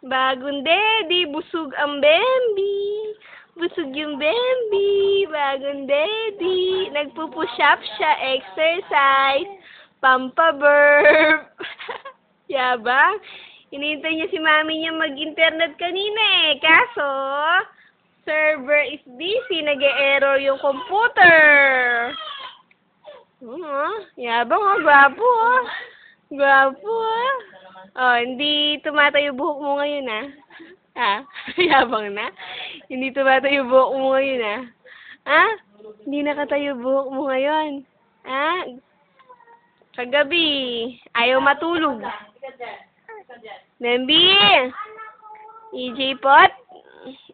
Bagong daddy, busog ang Bambi. Busog yung Bambi, bagong daddy. Nagpupush up siya, exercise, pampaburp. Yabang. Hinihintay niya si mami niya mag-internet kanina eh. Kaso, server is busy, nag-e-error yung computer. Yabang oh, gwapo oh. Gwapo ah. Oh, hindi tumatayo buhok mo ngayon ah. Ah, yabang na. Hindi tumatayo buhok mo ngayon ah. Ah? Hindi nakatayo buhok mo ngayon. Ah? Kagabi, ayaw matulog. Bambi! EJ Pot?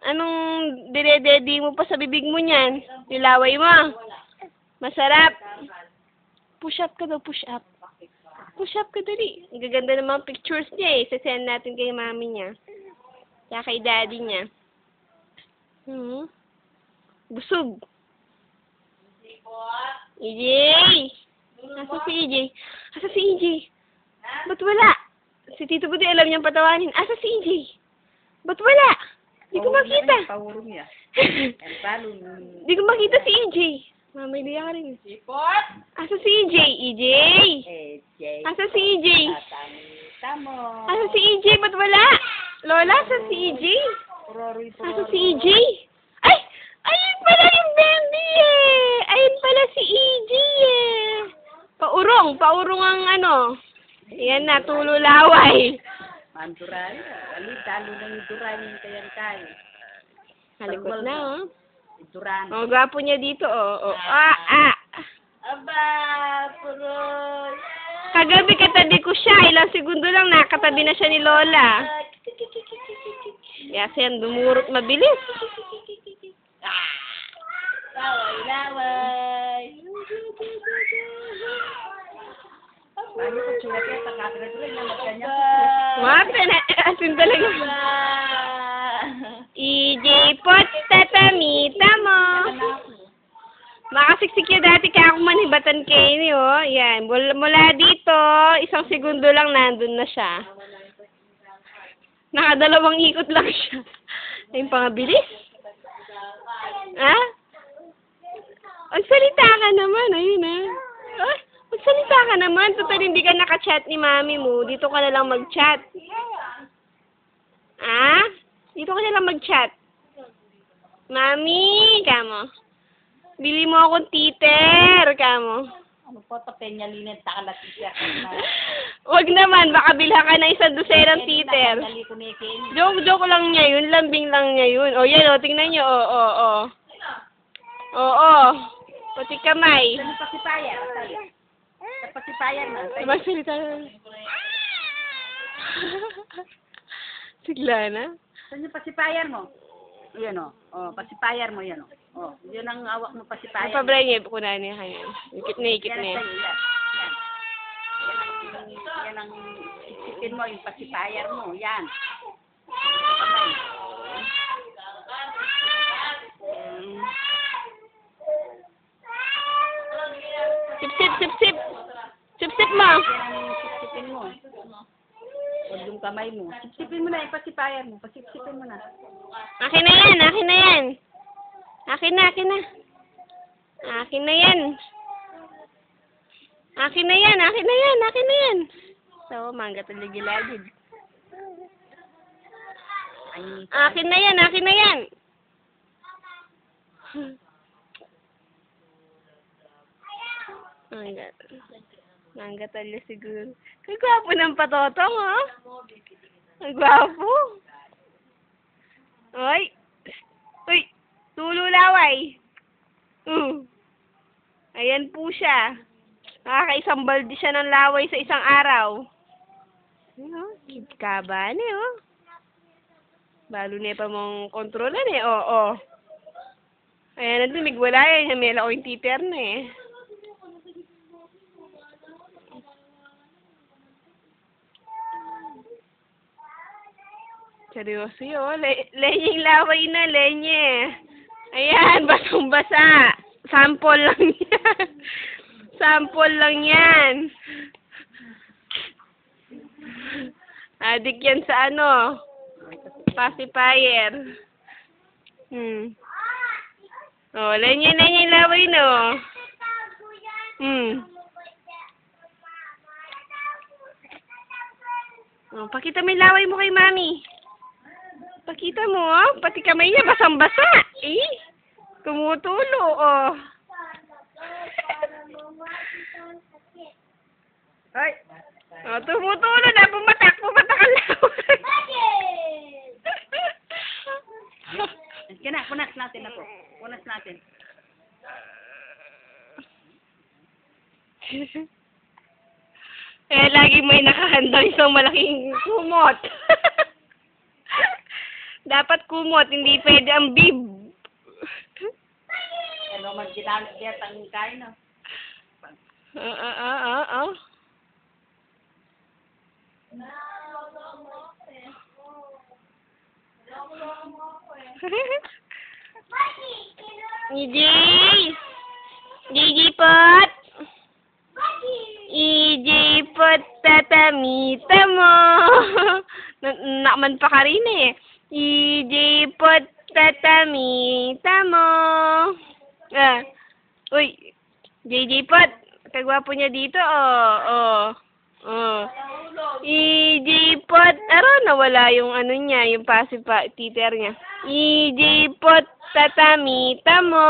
Anong dire-dedi mo pa sa bibig mo niyan? Nilaway mo? Masarap. Push up ka daw, push up. Push up ka dali. Ang gaganda ng mga pictures niya eh. Sasend natin kay mami niya. Kaya kay daddy niya. Busog. EJ! Asa si EJ? Asa si EJ? Ba't wala? Si Tito Budoy alam niyang patawanin. Asa si EJ? Ba't wala? Di ko makita. Di ko makita si EJ. Mamay ka rin. Asa si EJ? EJ? Asa si EJ? Asa si EJ? Ba't wala? Lola, asa si EJ? Asa si EJ? Ay! Ayun pala yung Bambi eh! Ayun pala si EJ eh! Paurong ang ano. Yan na, tululaway. Manturay, talo ng ituran yung kayang-kay. Halikot na oh. Ituran. Oh, gwapo niya dito oh. Aba, puroy. Kagabi katabi ko siya, ilang segundo lang nakatabi na siya ni Lola. Kasi yan, dumurot mabilis. Laway. Ano ko chuwa kaya takatira-tira na magkanya. Wapin na, asin talaga. EJ Pot, tatamita mo. Makasiksik yun dati kaya ako manibatan kayo niyo. Yan, mula dito, isang segundo lang nandun na siya. Nakadalawang ikot lang siya. Ayun pa nga bilis. Ha? Magsalita ka naman, ayun ah. Magsalita ka naman. Total hindi ka nakachat ni mami mo. Dito ka na lang mag-chat. Ah? Dito ka na lang mag-chat. Mami, kamo. Bili mo akong titer, kamo. Ano po, tapenya linet, takalaki siya. Wag naman, baka bilhan ka na isang dosenang titer. Joke lang niya yun, lambing lang niya yun. O yan o, tingnan niyo, Oo. Pati kamay. Ano pa si Paya? Pasipayan na. Magsalita na. Sigla na. Saan yung pasipayan mo? Yan o. Pasipayan mo yan o. Yun ang awak mo pasipayan. Ang pabray niya, kunahan niya kanya. Ikit na. Yan. Yan ang isipin mo, yung pasipayan mo. Yan. Sip. Sip mo. Yan ang sipsipin mo. Huwag yung kamay mo. Sipsipin mo na, ipasipayan mo. Pasipsipin mo na. Akin na yan. Akin na yan. So, mangga talagilagid. Akin na yan. Oh my God. Mangga talya siguro. Kagwapo ng patotong, oh. Ang gwapo. Uy, tululaway. Ayan po siya. Nakakaisang balde siya ng laway sa isang araw. Kaban eh, oh. Balo na pa mong kontrolan eh, oo. Ayan na dumigwala yan. May ako yung titer na eh. Seryoso yun. Lenyeng laway na, lenye. Ayan, basang-basa. Sample lang yan. Adik yan sa ano? Pacifier. Oh, lanyan yung laway, no? Oh, pakita mo yung laway mo kay Mami. Pakita mo, oh. Pati kamay niya basang-basa. Tumutulo, oh. Ay! Oh, tumutulo na. Pumatak ang laway. Punas natin ako. Punas natin. Eh, lagi may nakahandang isang malaking kumot. Dapat kumot, hindi pwede ang bib. Ano man ginamit niya ang kain, no? EJ! Pot! EJ Pot, tatamita mo! Nakman pa ka rin eh. EJ Pot, tatamita mo! Uy! JJ Pot! Kagwapo niya dito, oh. EJ Pot! Nawala yung ano niya, yung pacifier niya. EJ Pot, tatamita mo!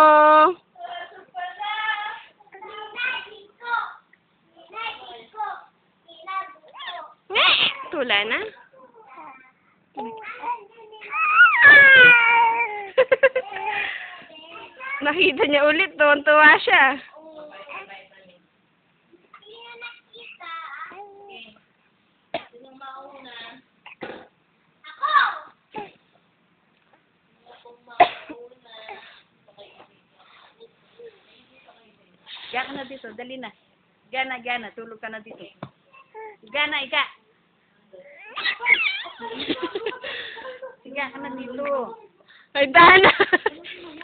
Tula na? Nakita niya ulit, tuwan-tuwa siya. Higa ka na dito, dali na. Higa na, tulog ka na dito. Higa. Higa ka na dito. Ay, Dana!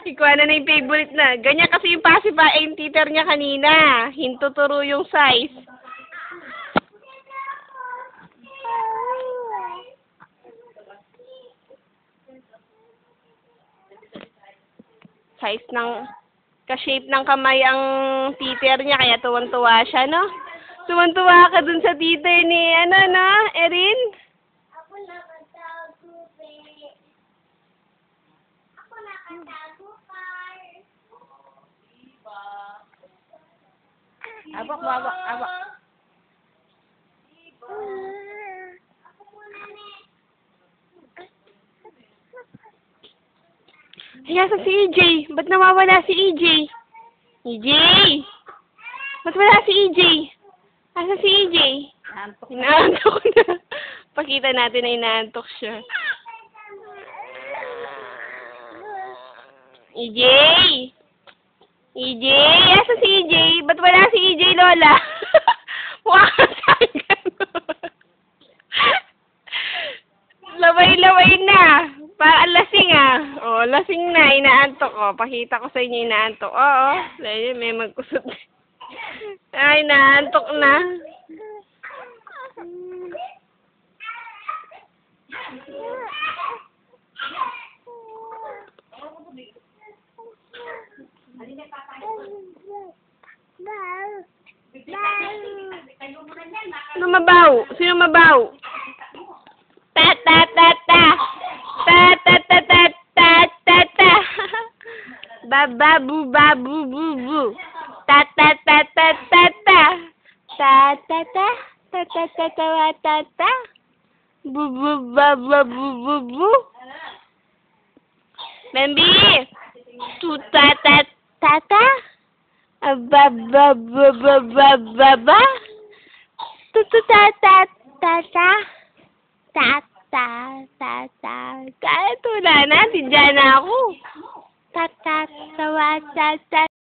Ikuha na yung favorite na. Ganyan kasi yung pacifier yung teacher niya kanina. Hintuturo yung size. Size ng, ka-shape ng kamay ang teacher niya, kaya tuwan-tuwa siya, no? Tuwan-tuwa ka dun sa teacher ni, Erin? Ako nakatago, pe. Ako nakatago, par. Awak mo, awak. Ako muna, ne. Kaya sa si EJ. Ba't nawawala si EJ? EJ! Ba't wala si EJ? Asa si EJ? Antok na. Inaantok na. Pakita natin na inaantok siya. EJ! EJ! Asa si EJ? Ba't wala si EJ, Lola? Mukha ka saan gano'n. Laway-laway na. Parang lasing lasing na. Inaantok. Pakita ko sa inyo inaantok. May magkusot. Ay, inaantok na. Sino mabaw? Sino mabaw? Ta-ta-ta-ta. Ta-ta-ta-ta-ta-ta-ta. Babu-babu-bu-bu. Ta-ta-ta-ta-ta-ta. Ta-ta-ta. Ta-ta-ta-ta-ta-ta. Bu-bu-ba-ba-bu-bu-bu. Bambi! Tu-ta-ta-ta-ta. Ba-ba-ba-ba-ba-ba. Tu-tu-ta-ta-ta-ta. Ta-ta-ta-ta. Kaya tula na, tidya na ako. Ta-ta-tawa-ta-ta.